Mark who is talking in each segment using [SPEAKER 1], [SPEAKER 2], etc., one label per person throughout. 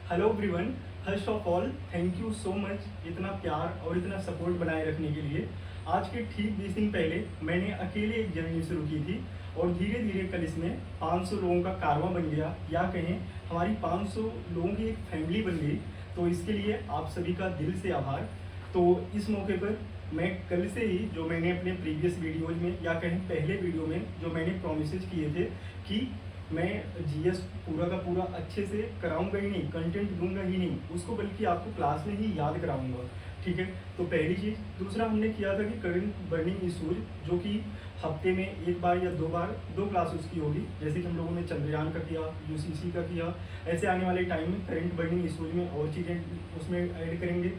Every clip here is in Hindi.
[SPEAKER 1] Hello everyone. First of all thank you so much इतना प्यार और इतना सपोर्ट बनाए रखने के लिए। आज के ठीक 20 दिन पहले मैंने अकेले एक जर्नी शुरू की थी और धीरे धीरे कल इसमें 500 लोगों का कारवां बन गया, या कहें हमारी 500 लोगों की एक फैमिली बन गई। तो इसके लिए आप सभी का दिल से आभार। तो इस मौके पर मैं कल से ही जो मैंने अपने प्रीवियस वीडियोज में या कहें पहले वीडियो में जो मैंने प्रोमिसेस किए थे कि मैं जीएस पूरा का पूरा अच्छे से कराऊंगा ही नहीं, कंटेंट दूंगा ही नहीं उसको, बल्कि आपको क्लास में ही याद कराऊंगा। ठीक है, तो पहली चीज़। दूसरा हमने किया था कि करंट बर्निंग इशूज, जो कि हफ्ते में एक बार या दो बार दो क्लास उसकी होगी, जैसे कि हम लोगों ने चंद्रयान का किया, यूसीसी का किया। ऐसे आने वाले टाइम में करंट बर्निंग इशूज में और चीज़ें उसमें ऐड करेंगे।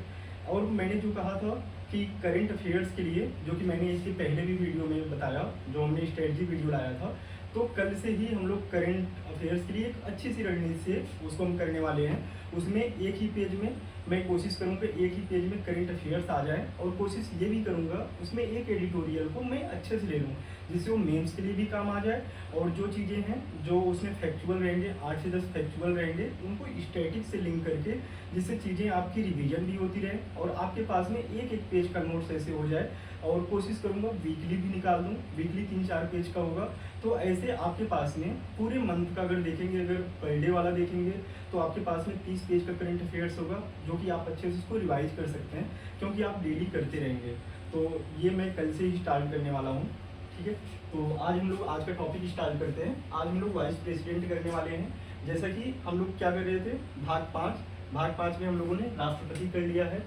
[SPEAKER 1] और मैंने जो कहा था कि करंट अफेयर्स के लिए, जो कि मैंने इसके पहले भी वीडियो में बताया, जो हमने स्ट्रेटजी वीडियो लाया था, तो कल से ही हम लोग करंट अफेयर्स के लिए एक अच्छी सी रणनीति से उसको हम करने वाले हैं। उसमें एक ही पेज में मैं कोशिश करूँगा एक ही पेज में करंट अफेयर्स आ जाए, और कोशिश ये भी करूँगा उसमें एक एडिटोरियल को मैं अच्छे से ले लूँ, जिससे वो मेंस के लिए भी काम आ जाए। और जो चीज़ें हैं जो उसमें फैक्चुअल रहेंगे, 8 से 10 फैक्चुअल रहेंगे, उनको स्टैटिक से लिंक करके, जिससे चीज़ें आपकी रिवीजन भी होती रहे और आपके पास में एक एक पेज का नोट्स ऐसे हो जाए। और कोशिश करूँगा वीकली भी निकाल दूँ, वीकली 3-4 पेज का होगा। तो ऐसे आपके पास में पूरे मंथ का अगर देखेंगे, अगर पर डे वाला देखेंगे, तो आपके पास में 30 पेज का करंट अफेयर्स होगा, जो कि आप अच्छे से उसको रिवाइज कर सकते हैं, क्योंकि आप डेली करते रहेंगे। तो ये मैं कल से ही स्टार्ट करने वाला हूँ। ठीक है, तो आज हम लोग आज का टॉपिक स्टार्ट करते हैं। आज हम लोग वाइस प्रेसिडेंट करने वाले हैं। जैसा कि हम लोग क्या कर रहे थे, भाग 5 में हम लोगों ने राष्ट्रपति कर लिया है।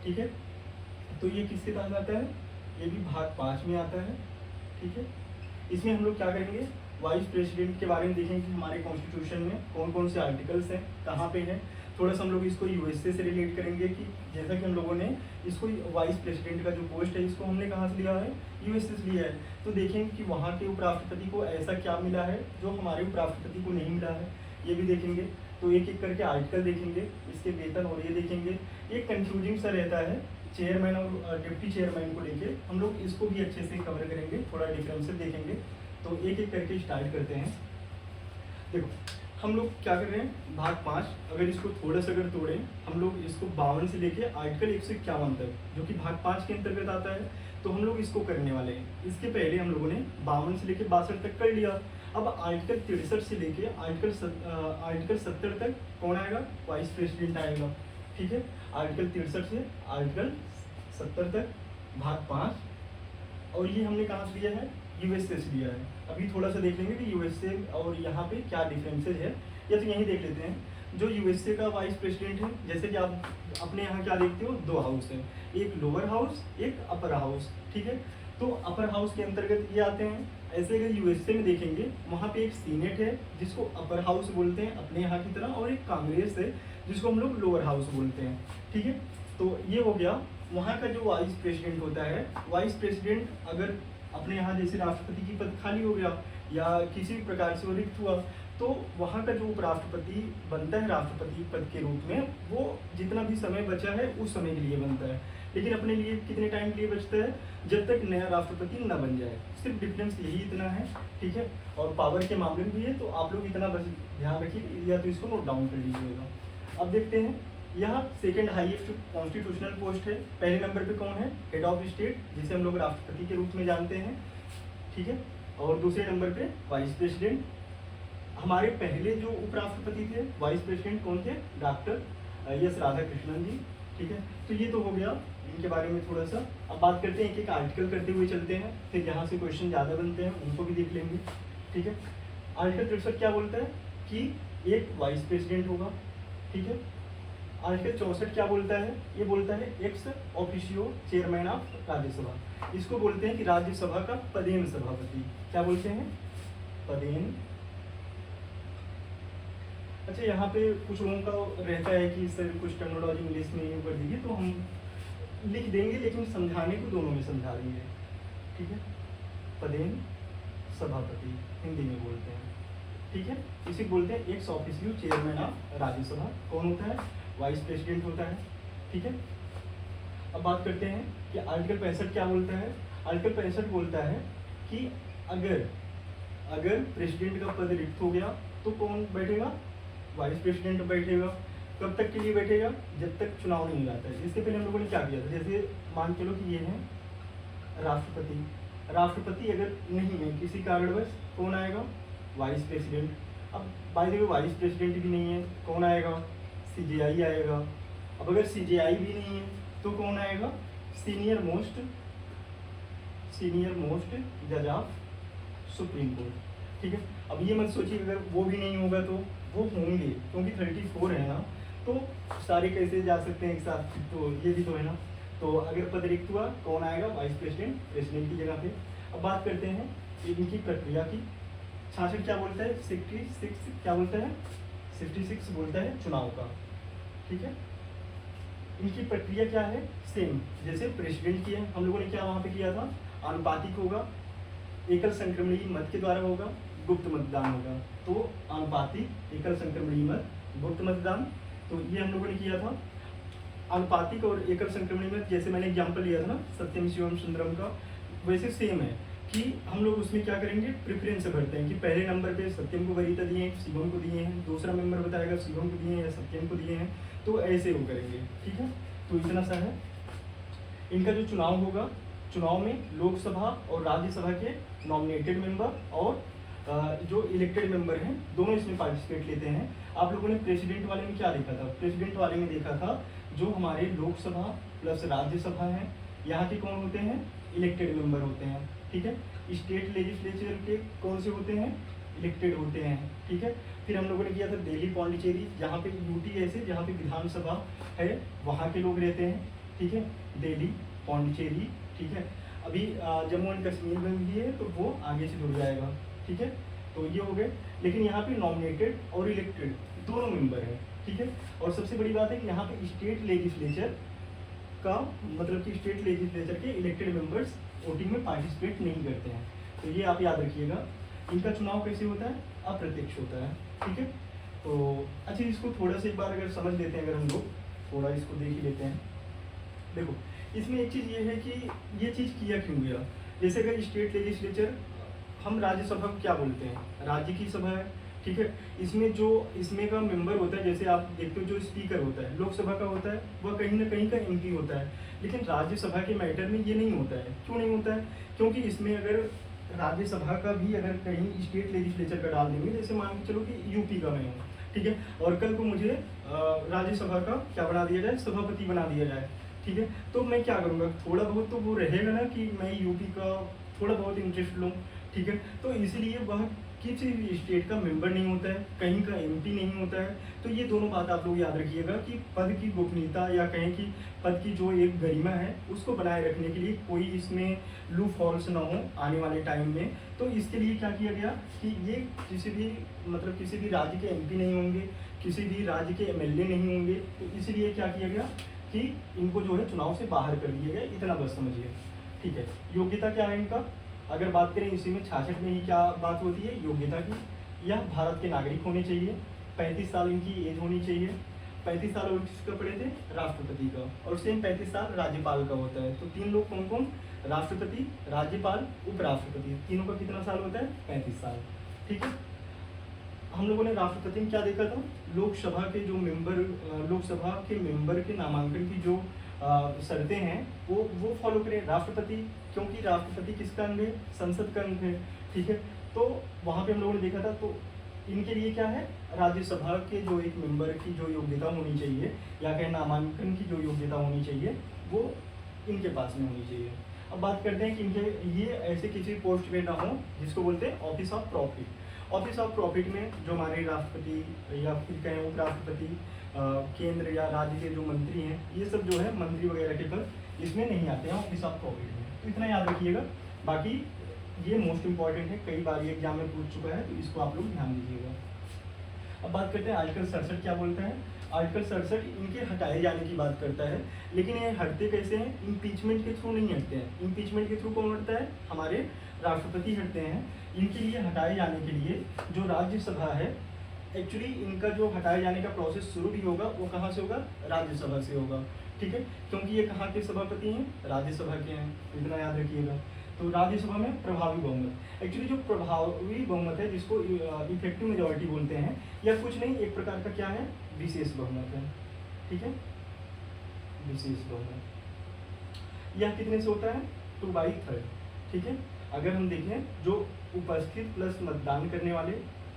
[SPEAKER 1] ठीक है, तो ये किसके तहत आता है, ये भी भाग 5 में आता है। ठीक है, इसमें हम लोग क्या करेंगे, वाइस प्रेसिडेंट के बारे में देखेंगे कि हमारे कॉन्स्टिट्यूशन में कौन कौन से आर्टिकल्स हैं, कहाँ पे हैं। थोड़ा सा हम लोग इसको यूएसए से रिलेट करेंगे कि जैसा कि हम लोगों ने इसको वाइस प्रेसिडेंट का जो पोस्ट है, इसको हमने कहाँ से लिया है, यूएसए से लिया है। तो देखेंगे कि वहाँ के उपराष्ट्रपति को ऐसा क्या मिला है जो हमारे उपराष्ट्रपति को नहीं मिला है, ये भी देखेंगे। तो एक एक करके आर्टिकल देखेंगे, इसके वेतन और ये देखेंगे। एक कंफ्यूजिंग सा रहता है चेयरमैन और डिप्टी चेयरमैन को लेके, हम लोग इसको भी अच्छे से कवर करेंगे, थोड़ा डिफरेंस देखेंगे। तो एक एक करके स्टार्ट करते हैं। देखो हम लोग क्या कर रहे हैं, भाग 5, अगर इसको थोड़ा सा अगर तोड़ें, हम लोग इसको 52 से लेके आर्टिकल 151 तक, जो कि भाग 5 के अंतर्गत आता है, तो हम लोग इसको करने वाले हैं। इसके पहले हम लोगों ने 52 से लेके 62 तक कर लिया। अब आर्टिकल 63 से लेके आर्टिकल 70 तक कौन आएगा, वाइस प्रेसिडेंट आएगा। ठीक है, आर्टिकल 63 से आर्टिकल 70 तक भाग 5। और ये हमने कहाँ से लिया है, यूएसए से लिया है। अभी थोड़ा सा देख लेंगे कि यूएसए और यहाँ पे क्या डिफरेंसेज है, या तो यहीं देख लेते हैं। जो यूएसए का वाइस प्रेसिडेंट है, जैसे कि आप अपने यहाँ क्या देखते हो, 2 हाउस है, एक लोअर हाउस, एक अपर हाउस। ठीक है, तो अपर हाउस के अंतर्गत ये आते हैं। ऐसे अगर यूएसए में देखेंगे, वहाँ पे एक सीनेट है जिसको अपर हाउस बोलते हैं अपने यहाँ की तरह, और एक कांग्रेस है जिसको हम लोग लोअर हाउस बोलते हैं। ठीक है, तो ये हो गया वहाँ का जो वाइस प्रेसिडेंट होता है। वाइस प्रेसिडेंट अगर अपने यहाँ जैसे राष्ट्रपति की पद खाली हो गया या किसी भी प्रकार से वो रिक्त हुआ, तो वहाँ का जो उपराष्ट्रपति बनता है राष्ट्रपति पद के रूप में, वो जितना भी समय बचा है उस समय के लिए बनता है। लेकिन अपने लिए कितने टाइम के लिए बचता है, जब तक नया राष्ट्रपति न बन जाए। सिर्फ डिफरेंस यही इतना है। ठीक है, और पावर के मामले में भी है, तो आप लोग इतना बस ध्यान रखिए, या तो इसको नोट डाउन कर लीजिएगा। अब देखते हैं, यहाँ सेकंड हाईएस्ट कॉन्स्टिट्यूशनल पोस्ट है। पहले नंबर पे कौन है, हेड ऑफ स्टेट, जिसे हम लोग राष्ट्रपति के रूप में जानते हैं। ठीक है, और दूसरे नंबर पे वाइस प्रेसिडेंट। हमारे पहले जो उपराष्ट्रपति थे वाइस प्रेसिडेंट कौन थे, डॉक्टर एस राधाकृष्णन जी। ठीक है, तो ये तो हो गया इनके बारे में थोड़ा सा। अब बात करते हैं, एक एक आर्टिकल करते हुए चलते हैं, फिर यहाँ से क्वेश्चन ज़्यादा बनते हैं उनको भी देख लेंगे। ठीक है, आर्टिकल 63 क्या बोलता है कि एक वाइस प्रेसिडेंट होगा। ठीक है, आर्टिकल 64 क्या बोलता है, ये बोलता है ex officio chairman of Rajya Sabha. इसको बोलते हैं कि राज्यसभा का पदेन सभापति। क्या बोलते हैं, पदेन। अच्छा, यहाँ पे कुछ लोगों का रहता है कि सर कुछ टर्मिनोलॉजी इंग्लिश में यूँ कर दीजिए, तो हम लिख देंगे, लेकिन समझाने को दोनों में समझा देंगे। ठीक है, पदेन सभापति हिंदी में बोलते हैं। ठीक है, इसे बोलते हैं ex officio chairman of Rajya Sabha. कौन होता है, वाइस प्रेसिडेंट होता है। ठीक है, अब बात करते हैं कि आर्टिकल 65 क्या बोलता है। आर्टिकल 65 बोलता है कि अगर प्रेसिडेंट का पद रिक्त हो गया तो कौन बैठेगा, वाइस प्रेसिडेंट बैठेगा। कब तक के लिए बैठेगा, जब तक चुनाव नहीं हो जाता है। इसके पहले हम लोगों ने क्या किया था, जैसे मान चलो कि ये है राष्ट्रपति, राष्ट्रपति अगर नहीं है किसी कारणवश, कौन आएगा, वाइस प्रेसिडेंट। अब by the way vice president भी नहीं है, कौन आएगा, सीजेआई आएगा। अब अगर सीजेआई भी नहीं है तो कौन आएगा, सीनियर मोस्ट जज ऑफ सुप्रीम कोर्ट। ठीक है, अब ये मत सोचिए अगर वो भी नहीं होगा तो वो होंगे, क्योंकि 34 है ना, तो सारे कैसे जा सकते हैं एक साथ, तो ये भी तो है ना। तो अगर पद रिक्त हुआ कौन आएगा, वाइस प्रेसिडेंट, प्रेसिडेंट की जगह पे। अब बात करते हैं इनकी प्रक्रिया की। 66 क्या बोलता है, 66 क्या बोलता है, 66 बोलता है चुनाव का। ठीक है, इनकी प्रक्रिया क्या है, सेम जैसे प्रेसिडेंट की है। हम लोगों ने क्या वहाँ पे किया था, आनुपातिक होगा, एकल संक्रमणीय मत के द्वारा होगा, गुप्त मतदान होगा। तो आनुपातिक, एकल संक्रमणीय मत, गुप्त मतदान, तो ये हम लोगों ने किया था। आनुपातिक और एकल संक्रमणीय मत, जैसे मैंने एग्जांपल लिया था ना सत्यम शिवम सुंदरम का, वैसे सेम है कि हम लोग उसमें क्या करेंगे, प्रेफरेंस भरते हैं कि पहले नंबर पे सत्यम को वरीयता दिए हैं, शिवम को दिए हैं, दूसरा मेंबर बताएगा शिवम को दिए हैं या सत्यम को दिए हैं, तो ऐसे वो करेंगे। ठीक है, तो इतना सा है। इनका जो चुनाव होगा, चुनाव में लोकसभा और राज्यसभा के नॉमिनेटेड मेंबर और जो इलेक्टेड मेंबर हैं दोनों इसमें पार्टिसिपेट लेते हैं। आप लोगों ने प्रेसिडेंट वाले में क्या देखा था, प्रेसिडेंट वाले में देखा था जो हमारे लोकसभा प्लस राज्यसभा है, यहाँ के कौन होते हैं, इलेक्टेड मेंबर होते हैं। ठीक है, स्टेट लेजिस्लेचर के कौन से होते हैं, इलेक्टेड होते हैं। ठीक है, फिर हम लोगों ने किया था दिल्ली पौंडीचेरी, जहाँ पे यूटी ऐसे जहाँ पे विधानसभा है वहाँ के लोग रहते हैं। ठीक है, दिल्ली पौंडीचेरी। ठीक है, अभी जम्मू एंड कश्मीर में भी है तो वो आगे से जुड़ जाएगा। ठीक है, तो ये हो गए, लेकिन यहाँ पे नॉमिनेटेड और इलेक्टेड दोनों मेंबर हैं। ठीक है, और सबसे बड़ी बात है कि यहाँ पे स्टेट लेजिस्लेचर का मतलब कि स्टेट लेजिस्लेचर के इलेक्टेड मेंबर्स वोटिंग में पार्टिसिपेट नहीं करते हैं। तो ये आप याद रखिएगा। इनका चुनाव कैसे होता है, अप्रत्यक्ष होता है। ठीक है, तो अच्छा इसको थोड़ा सा एक बार अगर समझ लेते हैं, अगर हम लोग थोड़ा इसको देख ही लेते हैं। देखो इसमें एक चीज़ ये है कि ये चीज़ किया क्यों गया, जैसे अगर स्टेट लेजिस्लेचर, हम राज्यसभा को क्या बोलते हैं, राज्य की सभा है। ठीक है, इसमें जो इसमें का मेंबर होता है, जैसे आप देखते हो जो स्पीकर होता है लोकसभा का होता है, वह कहीं ना कहीं का एमपी होता है। लेकिन राज्यसभा के मैटर में ये नहीं होता है। क्यों नहीं होता है, क्योंकि इसमें अगर राज्यसभा का भी अगर कहीं स्टेट लेजिस्लेचर का डाल देंगे, जैसे मान के चलो कि यूपी का मैं हूँ, ठीक है, और कल को मुझे राज्यसभा का क्या बना दिया जाए, सभापति बना दिया जाए। ठीक है, तो मैं क्या करूँगा, थोड़ा बहुत तो वो रहेगा ना कि मैं यूपी का थोड़ा बहुत इंटरेस्ट लूँ। ठीक है, तो इसीलिए वह किसी भी स्टेट का मेंबर नहीं होता है, कहीं का एमपी नहीं होता है। तो ये दोनों बात आप लोग याद रखिएगा कि पद की गोपनीयता या कहें कि पद की जो एक गरिमा है उसको बनाए रखने के लिए कोई इसमें लूप हॉल्स ना हो आने वाले टाइम में। तो इसके लिए क्या किया गया कि ये किसी भी राज्य के एमपी नहीं होंगे, किसी भी राज्य के एमएलए नहीं होंगे, तो इसलिए क्या किया गया कि इनको जो है चुनाव से बाहर कर दिया गया। इतना बस समझिए। ठीक है, योग्यता क्या है इनका, अगर बात करें इसी में 66 में ही क्या बात होती है योग्यता की, यह भारत के नागरिक होने चाहिए, 35 साल इनकी एज होनी चाहिए। 35 साल और किसका पड़े थे, राष्ट्रपति का, और सेम 35 साल राज्यपाल का होता है। तो तीन लोग कौन कौन, राष्ट्रपति, राज्यपाल, उपराष्ट्रपति, तीनों का कितना साल होता है, 35 साल। ठीक है, हम लोगों ने राष्ट्रपति में क्या देखा था, लोकसभा के जो मेंबर, लोकसभा के मेंबर के नामांकन की जो शर्तें हैं वो फॉलो करें राष्ट्रपति, क्योंकि राष्ट्रपति किसका अंग है, संसद का अंग है। ठीक है, तो वहाँ पे हम लोगों ने देखा था। तो इनके लिए क्या है, राज्यसभा के जो एक मेंबर की जो योग्यता होनी चाहिए या कहें नामांकन की जो योग्यता होनी चाहिए वो इनके पास में होनी चाहिए। अब बात करते हैं कि इनके ये ऐसे किसी पोस्ट पे ना हो जिसको बोलते हैं office of profit. Office of profit में जो हमारे राष्ट्रपति या फिर कहें उपराष्ट्रपति, केंद्र या राज्य के जो मंत्री हैं, ये सब जो है मंत्री वगैरह के पद इसमें नहीं आते हैं ऑफिस ऑफ प्रॉफिट में। तो इतना याद रखिएगा, बाकी ये मोस्ट इंपॉर्टेंट है, कई बार ये एग्जाम में पूछ चुका है, तो इसको आप लोग ध्यान दीजिएगा। अब बात करते हैं आर्टिकल 67 क्या बोलता है। आर्टिकल 67 इनके हटाए जाने की बात करता है, लेकिन ये हटते कैसे हैं, इम्पीचमेंट के थ्रू नहीं हटते हैं। इम्पीचमेंट के थ्रू कौन हटता है, हमारे राष्ट्रपति हटते हैं। इनके लिए हटाए जाने के लिए जो राज्यसभा है, एक्चुअली इनका जो हटाए जाने का प्रोसेस शुरू भी होगा वो कहाँ से होगा, राज्यसभा से होगा। ठीक है, क्योंकि ये कहाँ के सभापति हैं, राज्यसभा के हैं, इतना याद रखिएगा। तो राज्यसभा में प्रभावी बहुमत। एक्चुअली जो प्रभावी बहुमत है, जिसको इफेक्टिव मेजॉरिटी बोलते हैं, यह कुछ नहीं, एक प्रकार का क्या है, विशेष बहुमत है। ठीक है, विशेष बहुमत। यह कितने से होता है, 2/3। ठीक है, अगर हम देखें जो उपस्थित प्लस मतदान करने वाले,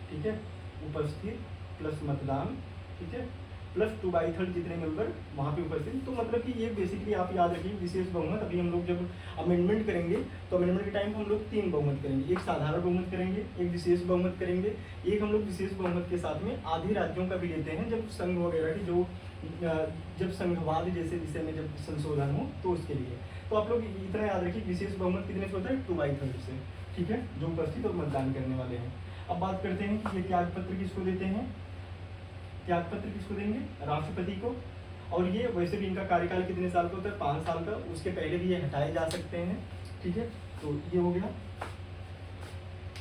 [SPEAKER 1] ठीक है, उपस्थित प्लस मतदान, ठीक है, प्लस 2/3 जितने मेंबर वहाँ पे उपस्थित, तो मतलब कि ये बेसिकली आप याद रखिए विशेष बहुमत। अभी हम लोग जब अमेंडमेंट करेंगे तो अमेंडमेंट के टाइम हम लोग 3 बहुमत करेंगे, एक साधारण बहुमत करेंगे, एक विशेष बहुमत करेंगे, एक हम लोग विशेष बहुमत के साथ में आधे राज्यों का भी लेते हैं जब संघ वगैरह की जो जब संघवाद जैसे विषय में जब संशोधन हो तो उसके लिए। तो आप लोग इतना याद रखिए विशेष बहुमत कितने से होता है, 2/3 से। ठीक है, जो उपस्थित और मतदान करने वाले हैं। अब बात करते हैं कि ये त्याग पत्र किसको देते हैं, त्याग पत्र किसको देंगे, राष्ट्रपति को। और ये वैसे भी इनका कार्यकाल कितने साल का होता है, 5 साल का, उसके पहले भी ये हटाए जा सकते हैं। ठीक है, तो ये हो गया।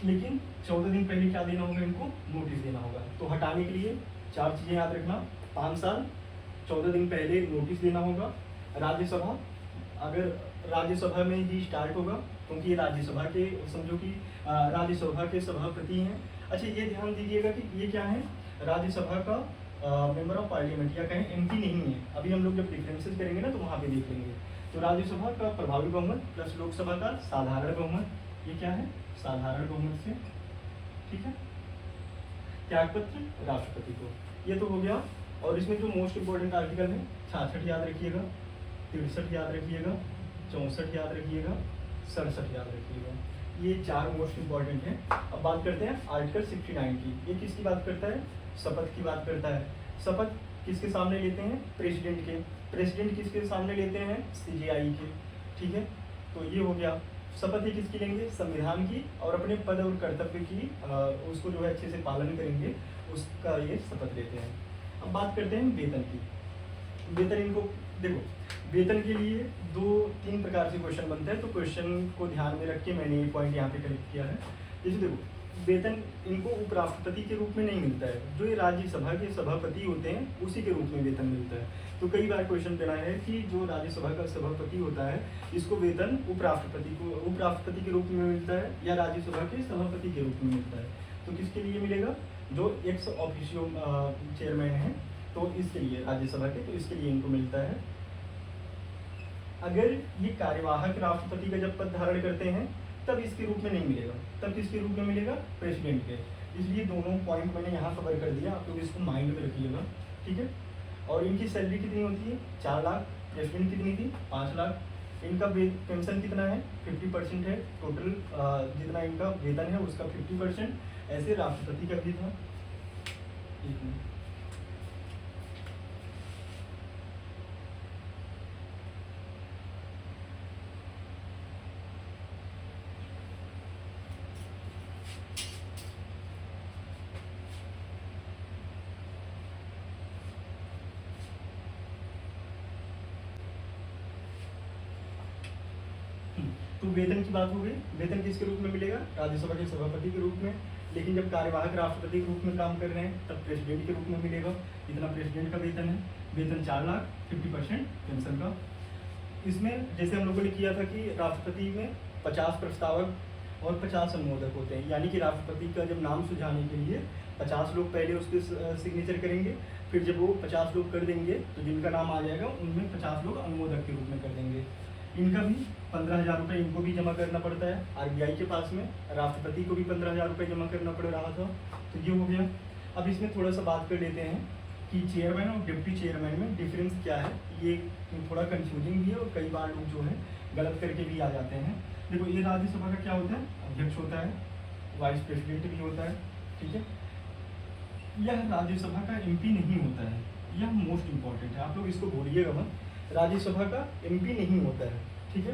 [SPEAKER 1] लेकिन 14 दिन पहले क्या देना होगा, इनको नोटिस देना होगा। तो हटाने के लिए 4 चीजें याद रखना, 5 साल, 14 दिन पहले नोटिस देना होगा, राज्यसभा, अगर राज्यसभा में ही स्टार्ट होगा, क्योंकि ये राज्यसभा के, समझो कि राज्यसभा के सभापति हैं। अच्छा, ये ध्यान दीजिएगा कि ये क्या है, राज्यसभा का मेंबर ऑफ पार्लियामेंट, या कहें एमपी नहीं है। अभी हम लोग जब डिफरेंसेस करेंगे ना तो वहाँ पे देख लेंगे। तो राज्यसभा का प्रभावी बहुमत प्लस लोकसभा का साधारण बहुमत, ये क्या है, साधारण बहुमत से। ठीक है, त्यागपत्र राष्ट्रपति को, ये तो हो गया। और इसमें जो मोस्ट इंपॉर्टेंट आर्टिकल है, 66 याद रखिएगा, 63 याद रखिएगा, 64 याद रखिएगा, 67 याद रखिएगा। ये 4 मोस्ट इंपॉर्टेंट हैं। अब बात करते हैं आर्टिकल 69 की। ये किसकी बात करता है, शपथ की बात करता है। शपथ किसके सामने लेते हैं, प्रेसिडेंट के। प्रेसिडेंट किसके सामने लेते हैं, सीजेआई के। ठीक है, तो ये हो गया। शपथ ही किसकी लेंगे, संविधान की, और अपने पद और कर्तव्य की उसको जो है अच्छे से पालन करेंगे, उसका ये शपथ लेते हैं। अब बात करते हैं वेतन की। वेतन, इनको देखो, वेतन के लिए 2-3 प्रकार से क्वेश्चन बनते हैं, तो क्वेश्चन को ध्यान में रख के मैंने ये पॉइंट यहाँ पे कलेक्ट किया है। जैसे देखो, वेतन इनको उपराष्ट्रपति के रूप में नहीं मिलता है, जो ये राज्यसभा के सभापति होते हैं उसी के रूप में वेतन मिलता है। तो कई बार क्वेश्चन बना है कि जो राज्यसभा का सभापति होता है इसको वेतन उपराष्ट्रपति के रूप में मिलता है या राज्यसभा के सभापति के रूप में मिलता है। तो किसके लिए मिलेगा, जो एक्स ऑफिशियो चेयरमैन है, तो इसके लिए राज्यसभा के, तो इसके लिए इनको मिलता है। अगर ये कार्यवाहक राष्ट्रपति का जब पद धारण करते हैं तब इसके रूप में नहीं मिलेगा, तब किसके रूप में मिलेगा, प्रेसिडेंट के। इसलिए दोनों पॉइंट मैंने यहाँ कवर कर दिया, आप लोग इसको माइंड में रखिएगा। ठीक है, और इनकी सैलरी कितनी होती है, 4 लाख। प्रेसिडेंट कितनी थी, 5 लाख। इनका पेंशन कितना है, 50% है। टोटल जितना इनका वेतन है उसका 50%। ऐसे राष्ट्रपति का भी था। एक मिनट, तो वेतन की बात हो गई। वेतन किसके रूप में मिलेगा, राज्यसभा के सभापति के रूप में। लेकिन जब कार्यवाहक राष्ट्रपति के रूप में काम कर रहे हैं तब प्रेसिडेंट के रूप में मिलेगा। इतना प्रेसिडेंट का वेतन है। वेतन 4 लाख, 50% पेंशन का। इसमें जैसे हम लोगों ने किया था कि राष्ट्रपति में 50 प्रस्तावक और 50 अनुमोदक होते हैं, यानी कि राष्ट्रपति का जब नाम सुझाने के लिए 50 लोग पहले उसके सिग्नेचर करेंगे, फिर जब वो 50 लोग कर देंगे तो जिनका नाम आ जाएगा उनमें 50 लोग अनुमोदक के रूप में कर देंगे। इनका भी 15,000 रुपये इनको भी जमा करना पड़ता है आरबीआई के पास में। राष्ट्रपति को भी 15,000 रुपये जमा करना पड़ रहा था। तो ये हो गया। अब इसमें थोड़ा सा बात कर लेते हैं कि चेयरमैन और डिप्टी चेयरमैन में डिफरेंस क्या है। ये थोड़ा कंफ्यूजिंग भी है और कई बार लोग जो है गलत करके भी आ जाते हैं। देखो, ये राज्यसभा का क्या होता है, अध्यक्ष होता है, वाइस प्रेसिडेंट भी होता है। ठीक है, यह राज्यसभा का एमपी नहीं होता है। यह मोस्ट इंपॉर्टेंट है, आप लोग इसको भूलिएगा मत। राज्यसभा का एमपी नहीं होता है। ठीक है,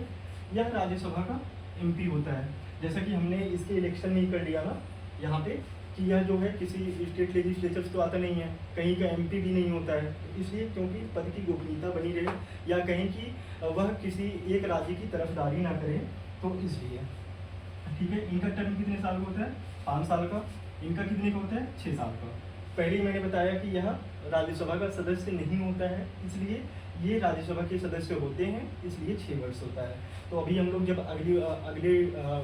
[SPEAKER 1] यह राज्यसभा का एमपी होता है। जैसा कि हमने इसके इलेक्शन में ही कर लिया ना यहाँ पे, कि यह जो है किसी स्टेट लेजिस्लेचर तो आता नहीं है, कहीं का एमपी भी नहीं होता है। इसलिए क्योंकि पद की गोपनीयता बनी रहे, या कहें कि वह किसी एक राज्य की तरफदारी ना करे, तो इसलिए। ठीक है, इनका टर्म कितने साल का होता है, 5 साल का। इनका कितने का होता है, 6 साल का। पहले ही मैंने बताया कि यह राज्यसभा का सदस्य नहीं होता है, इसलिए ये राज्यसभा के सदस्य होते हैं, इसलिए 6 वर्ष होता है। तो अभी हम लोग जब अगले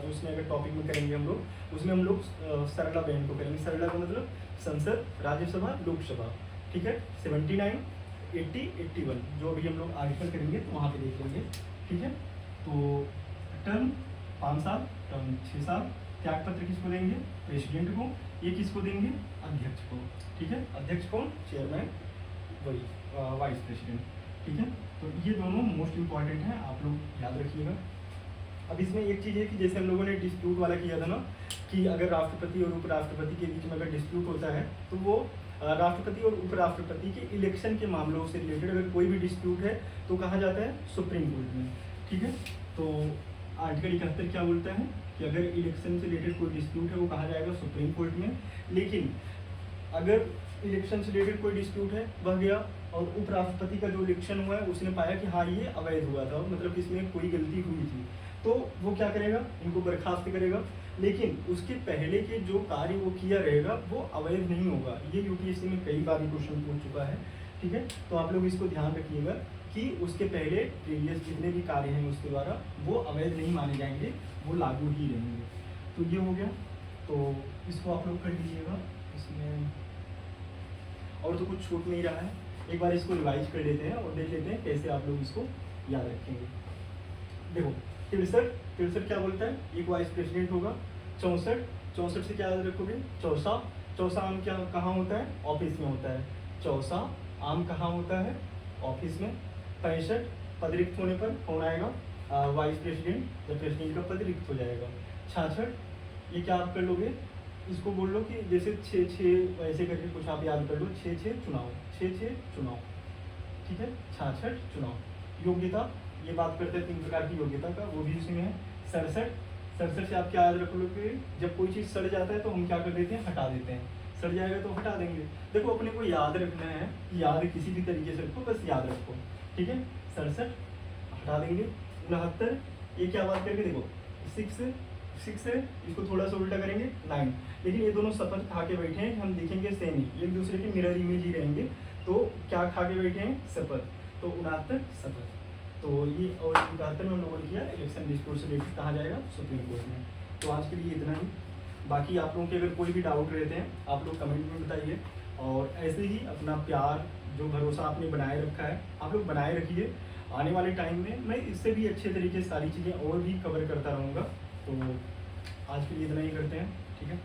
[SPEAKER 1] उसमें अगर टॉपिक में करेंगे हम लोग, उसमें हम लोग सरला बैंड को करेंगे। सरला का मतलब संसद, राज्यसभा, लोकसभा, ठीक है। 79, 80, 81 जो अभी हम लोग आर्टिकल करेंगे तो वहाँ पे देख लेंगे, ठीक है। तो टर्म 5 साल, टर्म 6 साल। त्यागपत्र किसको देंगे? प्रेसिडेंट को। ये किसको देंगे? अध्यक्ष को, ठीक है। अध्यक्ष कौन? चेयरमैन, वही वाइस प्रेसिडेंट, ठीक है। तो ये दोनों मोस्ट इंपॉर्टेंट हैं, आप लोग याद रखिएगा। अब इसमें एक चीज़ है कि जैसे हम लोगों ने डिस्प्यूट वाला किया था ना, कि अगर राष्ट्रपति और उपराष्ट्रपति के बीच में अगर डिस्प्यूट होता है तो वो राष्ट्रपति और उपराष्ट्रपति के इलेक्शन के मामलों से रिलेटेड अगर कोई भी डिस्प्यूट है तो कहा जाता है सुप्रीम कोर्ट में, ठीक है। तो आर्टिकल 71 क्या बोलता है कि अगर इलेक्शन से रिलेटेड कोई डिस्प्यूट है वो कहा जाएगा सुप्रीम कोर्ट में। लेकिन अगर इलेक्शन से रिलेटेड कोई डिस्प्यूट है, वह गया और उपराष्ट्रपति का जो इलेक्शन हुआ है उसने पाया कि हाँ ये अवैध हुआ था, मतलब इसमें कोई गलती हुई थी, तो वो क्या करेगा? इनको बर्खास्त करेगा। लेकिन उसके पहले के जो कार्य वो किया रहेगा वो अवैध नहीं होगा। ये यूपीएससी में कई बार क्वेश्चन पूछ चुका है, ठीक है। तो आप लोग इसको ध्यान रखिएगा कि उसके पहले प्रीवियस जितने भी कार्य हैं उसके द्वारा वो अवैध नहीं माने जाएंगे, वो लागू ही रहेंगे। तो ये हो गया, तो इसको आप लोग कर लीजिएगा। इसमें और तो कुछ छूट नहीं रहा है, एक बार इसको रिवाइज कर लेते हैं और देख लेते हैं कैसे आप लोग इसको याद रखेंगे। देखो 63 क्या बोलता है? एक वाइस प्रेसिडेंट होगा। 64 से क्या याद रखोगे? चौसा आम क्या कहाँ होता है? ऑफिस में होता है। चौसा आम कहाँ होता है? ऑफिस में। 65 पद रिक्त होने पर कौन आएगा? वाइस प्रेसिडेंट, जब प्रेसिडेंट का पद रिक्त हो जाएगा। 66 ये क्या आप कर लोगे? इसको बोल लो कि जैसे 6 ऐसे करके कुछ आप याद कर लो। 6 चुनाव, 6 चुनाव, ठीक है। 66 चुनाव। योग्यता, ये बात करते हैं 3 प्रकार की योग्यता का, वो भी इसमें है। 67 से आप क्या याद रख लो कि जब कोई चीज़ सड़ जाता है तो हम क्या कर देते हैं? हटा देते हैं। सड़ जाएगा तो हटा देंगे। देखो अपने को याद रखना है, याद किसी भी तरीके से रखो, बस याद रखो, ठीक है। 67 हटा देंगे। 69 ये क्या बात करके देखो, 6 है, इसको थोड़ा सा उल्टा करेंगे 9। लेकिन ये दोनों शपथ खा के बैठे हैं, हम देखेंगे सेम ही, एक दूसरे के मिरर इमेज ही रहेंगे। तो क्या खा के बैठे हैं? शपथ। तो 69 शपथ। तो ये और 71 में हम लोगों ने किया इलेक्शन डिस्प्यूट से रिलेटेड कहा जाएगा सुप्रीम कोर्ट में। तो आज के लिए इतना ही। बाकी आप लोगों के अगर कोई भी डाउट रहते हैं आप लोग कमेंट में बताइए, और ऐसे ही अपना प्यार जो भरोसा आपने बनाए रखा है आप लोग बनाए रखिए। आने वाले टाइम में मैं इससे भी अच्छे तरीके से सारी चीज़ें और भी कवर करता रहूँगा। तो आज के लिए इतना ही करते हैं, ठीक है।